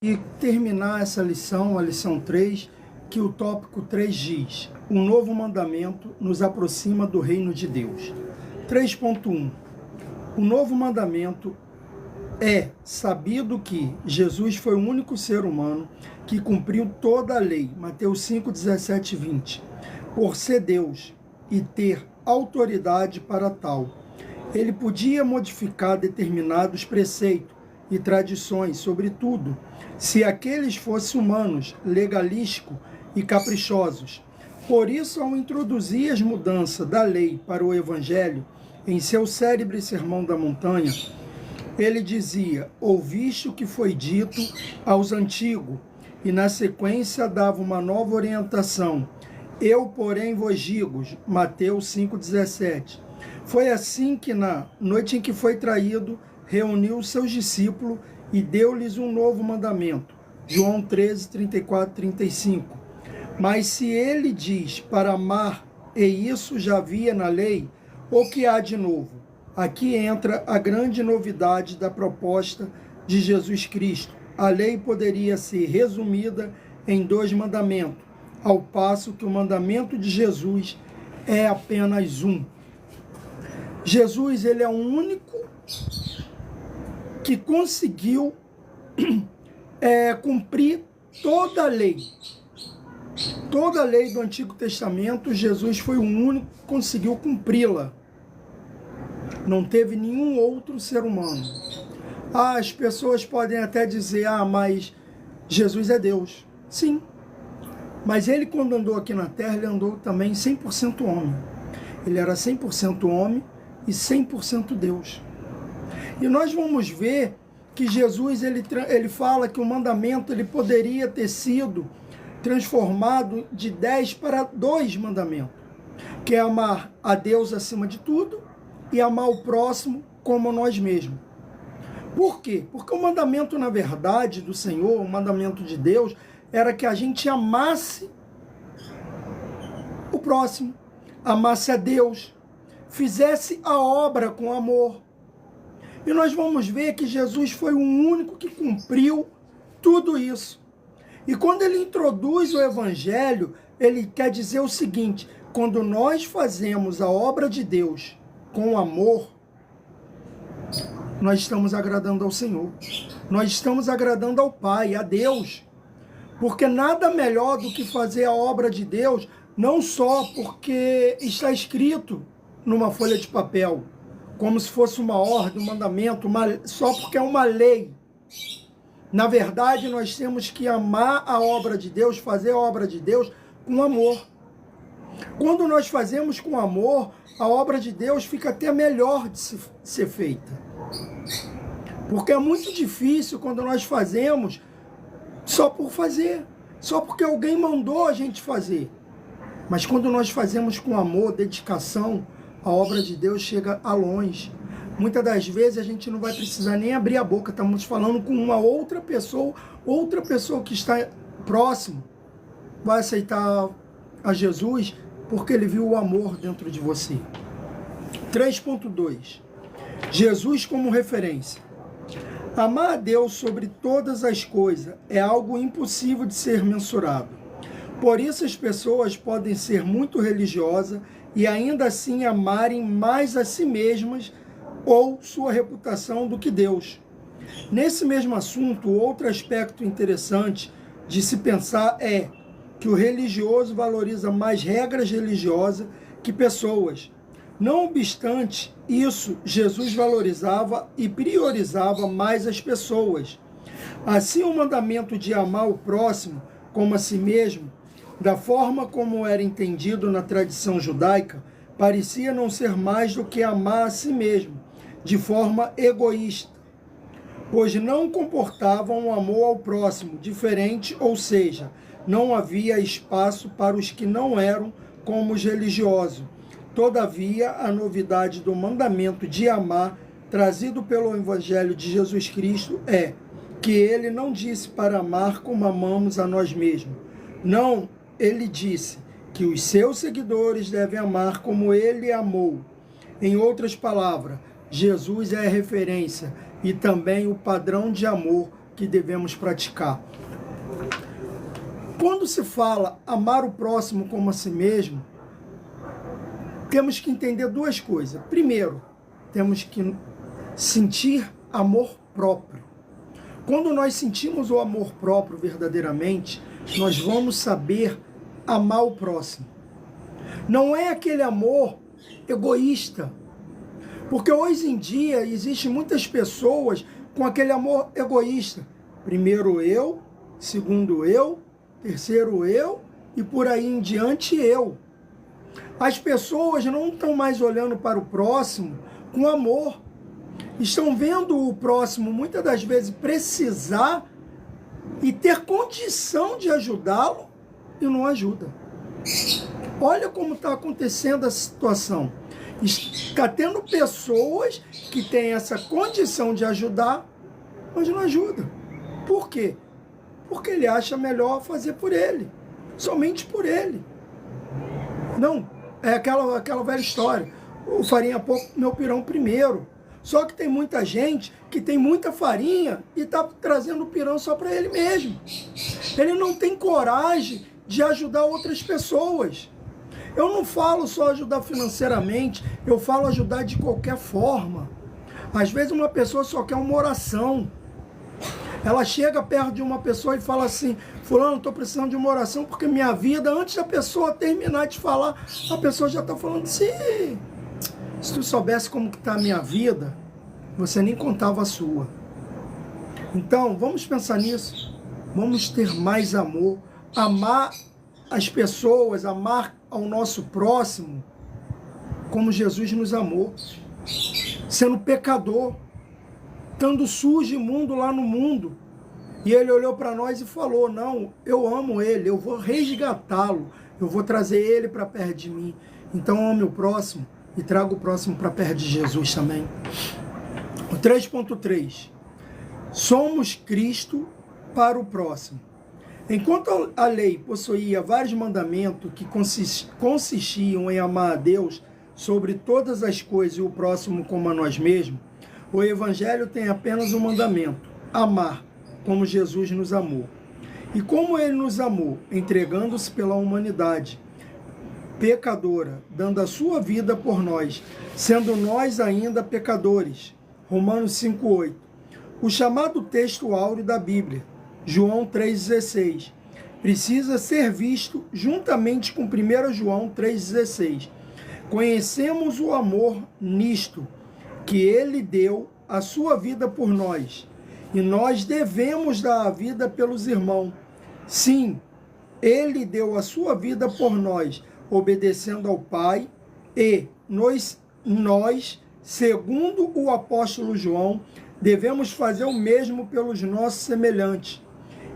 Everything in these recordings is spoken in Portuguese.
E terminar essa lição, a lição 3, que o tópico 3 diz: um novo mandamento nos aproxima do reino de Deus. 3.1. O novo mandamento é sabido que Jesus foi o único ser humano que cumpriu toda a lei, Mateus 5, 17 e 20, por ser Deus e ter autoridade para tal. Ele podia modificar determinados preceitos e tradições, sobretudo, se aqueles fossem humanos, legalísticos e caprichosos. Por isso, ao introduzir as mudanças da lei para o Evangelho, em seu célebre Sermão da Montanha, ele dizia: ouviste o que foi dito aos antigos, e na sequência dava uma nova orientação. Eu, porém, vos digo, Mateus 5,17. Foi assim que, na noite em que foi traído, reuniu os seus discípulos e deu-lhes um novo mandamento. João 13, 34, 35. Mas se ele diz para amar, e isso já havia na lei, o que há de novo? Aqui entra a grande novidade da proposta de Jesus Cristo. A lei poderia ser resumida em 2 mandamentos, ao passo que o mandamento de Jesus é apenas um. Jesus, ele é o único que conseguiu cumprir toda a lei. Toda a lei do Antigo Testamento, Jesus foi o único que conseguiu cumpri-la. Não teve nenhum outro ser humano. As pessoas podem até dizer: mas Jesus é Deus. Sim. Mas ele, quando andou aqui na Terra, ele andou também 100% homem. Ele era 100% homem e 100% Deus. E nós vamos ver que Jesus, ele fala que o mandamento ele poderia ter sido transformado de 10 para 2 mandamentos, que é amar a Deus acima de tudo e amar o próximo como nós mesmos. Por quê? Porque o mandamento, na verdade, do Senhor, o mandamento de Deus, era que a gente amasse o próximo, amasse a Deus, fizesse a obra com amor. E nós vamos ver que Jesus foi o único que cumpriu tudo isso. E quando ele introduz o Evangelho, ele quer dizer o seguinte: quando nós fazemos a obra de Deus com amor, nós estamos agradando ao Senhor. Nós estamos agradando ao Pai, a Deus. Porque nada melhor do que fazer a obra de Deus, não só porque está escrito numa folha de papel, como se fosse uma ordem, um mandamento, só porque é uma lei. Na verdade, nós temos que amar a obra de Deus, fazer a obra de Deus com amor. Quando nós fazemos com amor, a obra de Deus fica até melhor de ser feita. Porque é muito difícil quando nós fazemos só por fazer, só porque alguém mandou a gente fazer. Mas quando nós fazemos com amor, dedicação, a obra de Deus chega a longe. Muitas das vezes a gente não vai precisar nem abrir a boca, estamos falando com uma outra pessoa que está próximo, vai aceitar a Jesus porque ele viu o amor dentro de você. 3.2. Jesus como referência. Amar a Deus sobre todas as coisas é algo impossível de ser mensurado. Por isso as pessoas podem ser muito religiosas e ainda assim amarem mais a si mesmas ou sua reputação do que Deus. Nesse mesmo assunto, outro aspecto interessante de se pensar é que o religioso valoriza mais regras religiosas que pessoas. Não obstante isso, Jesus valorizava e priorizava mais as pessoas. Assim, o mandamento de amar o próximo como a si mesmo, da forma como era entendido na tradição judaica, parecia não ser mais do que amar a si mesmo, de forma egoísta, pois não comportavam um amor ao próximo diferente, ou seja, não havia espaço para os que não eram como os religiosos. Todavia, a novidade do mandamento de amar, trazido pelo Evangelho de Jesus Cristo, é que ele não disse para amar como amamos a nós mesmos. Não, ele disse que os seus seguidores devem amar como ele amou. Em outras palavras, Jesus é a referência e também o padrão de amor que devemos praticar. Quando se fala amar o próximo como a si mesmo, temos que entender duas coisas. Primeiro, temos que sentir amor próprio. Quando nós sentimos o amor próprio verdadeiramente, nós vamos saber amar o próximo. Não é aquele amor egoísta. Porque hoje em dia existem muitas pessoas com aquele amor egoísta. Primeiro eu, segundo eu, terceiro eu e por aí em diante eu. As pessoas não estão mais olhando para o próximo com amor. Estão vendo o próximo muitas das vezes precisar e ter condição de ajudá-lo e não ajuda. Olha como está acontecendo a situação. Está tendo pessoas que têm essa condição de ajudar, mas não ajuda. Por quê? Porque ele acha melhor fazer por ele, somente por ele. Não, é aquela velha história. O farinha pouco, meu pirão primeiro. Só que tem muita gente que tem muita farinha e está trazendo o pirão só para ele mesmo. Ele não tem coragem de ajudar outras pessoas. Eu não falo só ajudar financeiramente, eu falo ajudar de qualquer forma. Às vezes uma pessoa só quer uma oração. Ela chega perto de uma pessoa e fala assim: fulano, estou precisando de uma oração porque minha vida, antes da pessoa terminar de falar, a pessoa já está falando assim: se tu soubesse como que está a minha vida, você nem contava a sua. Então, vamos pensar nisso. Vamos ter mais amor, amar as pessoas, amar ao nosso próximo como Jesus nos amou, sendo pecador, estando sujo e imundo lá no mundo. E ele olhou para nós e falou: não, eu amo ele, eu vou resgatá-lo, eu vou trazer ele para perto de mim. Então ame o próximo e traga o próximo para perto de Jesus também. O 3.3. Somos Cristo para o próximo. Enquanto a lei possuía vários mandamentos que consistiam em amar a Deus sobre todas as coisas e o próximo como a nós mesmos, o Evangelho tem apenas um mandamento: amar como Jesus nos amou. E como ele nos amou, entregando-se pela humanidade pecadora, dando a sua vida por nós, sendo nós ainda pecadores. Romanos 5,8. O chamado texto áureo da Bíblia, João 3,16, precisa ser visto juntamente com 1 João 3,16. Conhecemos o amor nisto, que ele deu a sua vida por nós, e nós devemos dar a vida pelos irmãos. Sim, ele deu a sua vida por nós, obedecendo ao Pai, e nós, segundo o apóstolo João, devemos fazer o mesmo pelos nossos semelhantes.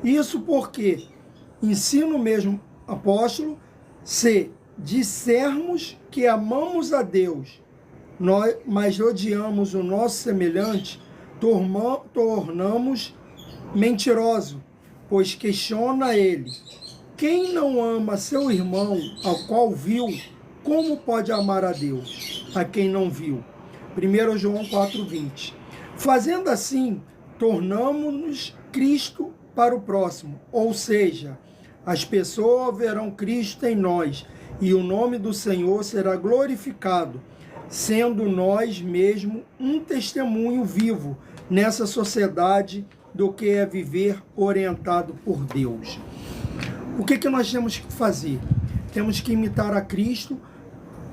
Isso porque, ensina o mesmo apóstolo, se dissermos que amamos a Deus, mas odiamos o nosso semelhante, tornamos mentiroso, pois questiona ele: quem não ama seu irmão ao qual viu, como pode amar a Deus, a quem não viu? 1 João 4,20. Fazendo assim, tornamos-nos Cristo para o próximo, ou seja, as pessoas verão Cristo em nós e o nome do Senhor será glorificado, sendo nós mesmos um testemunho vivo nessa sociedade do que é viver orientado por Deus. O que nós temos que fazer? Temos que imitar a Cristo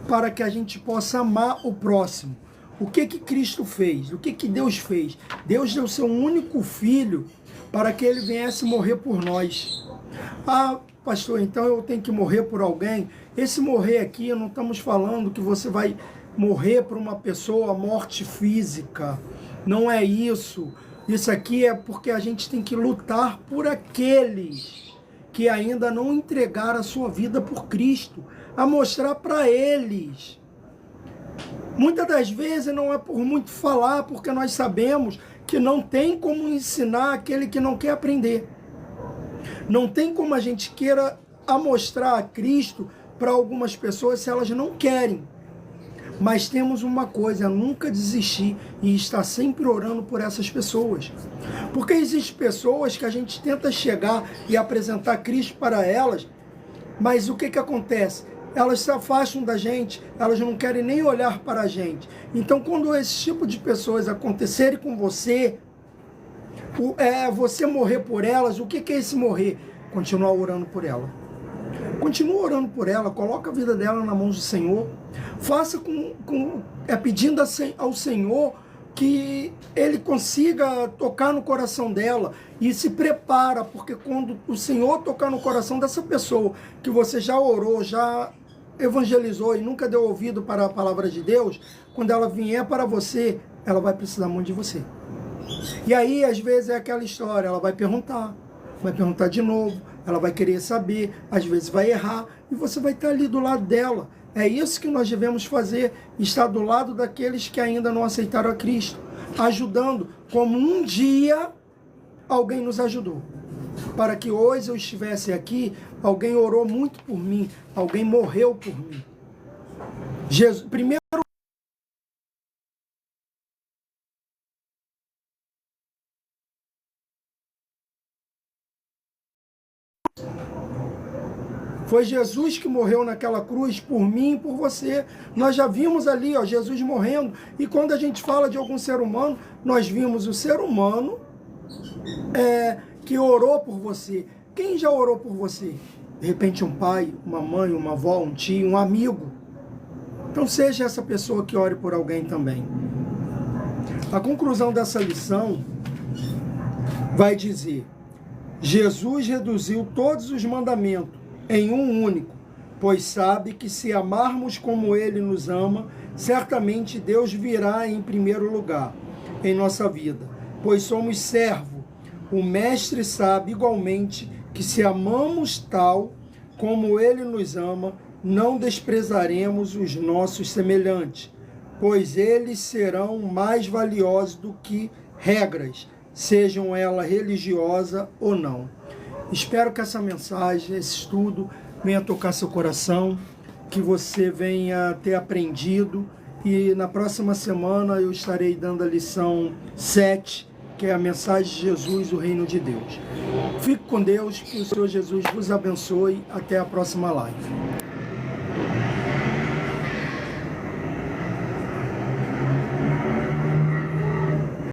para que a gente possa amar o próximo. O que Cristo fez? O que Deus fez? Deus deu seu único filho para que ele viesse morrer por nós. Ah, pastor, então eu tenho que morrer por alguém? Esse morrer aqui, não estamos falando que você vai morrer por uma pessoa, morte física. Não é isso. Isso aqui é porque a gente tem que lutar por aqueles que ainda não entregaram a sua vida por Cristo, a mostrar para eles. Muitas das vezes não é por muito falar, porque nós sabemos que não tem como ensinar aquele que não quer aprender. Não tem como a gente queira mostrar a Cristo para algumas pessoas se elas não querem. Mas temos uma coisa, nunca desistir e estar sempre orando por essas pessoas. Porque existem pessoas que a gente tenta chegar e apresentar Cristo para elas, mas o que acontece? Elas se afastam da gente, elas não querem nem olhar para a gente. Então, quando esse tipo de pessoas acontecerem com você, você morrer por elas, o que é esse morrer? Continuar orando por ela. Continua orando por ela, coloca a vida dela na mão do Senhor, faça pedindo ao Senhor que Ele consiga tocar no coração dela e se prepara, porque quando o Senhor tocar no coração dessa pessoa que você já orou, já evangelizou e nunca deu ouvido para a palavra de Deus, quando ela vier para você, ela vai precisar muito de você. E aí, às vezes, é aquela história, ela vai perguntar de novo, ela vai querer saber, às vezes vai errar, e você vai estar ali do lado dela. É isso que nós devemos fazer, estar do lado daqueles que ainda não aceitaram a Cristo, ajudando, como um dia alguém nos ajudou. Para que hoje eu estivesse aqui, alguém orou muito por mim, alguém morreu por mim. Primeiro, foi Jesus que morreu naquela cruz por mim e por você. Nós já vimos ali, Jesus morrendo. E quando a gente fala de algum ser humano, nós vimos o ser humano que orou por você. Quem já orou por você? De repente um pai, uma mãe, uma avó, um tio, um amigo. Então seja essa pessoa que ore por alguém também. A conclusão dessa lição vai dizer: Jesus reduziu todos os mandamentos em um único, pois sabe que se amarmos como Ele nos ama, certamente Deus virá em primeiro lugar em nossa vida, pois somos servo. O Mestre sabe igualmente que se amamos tal como Ele nos ama, não desprezaremos os nossos semelhantes, pois eles serão mais valiosos do que regras, sejam elas religiosas ou não. Espero que essa mensagem, esse estudo, venha tocar seu coração, que você venha ter aprendido, e na próxima semana eu estarei dando a lição 7, que é a mensagem de Jesus, o reino de Deus. Fique com Deus, que o Senhor Jesus vos abençoe. Até a próxima live.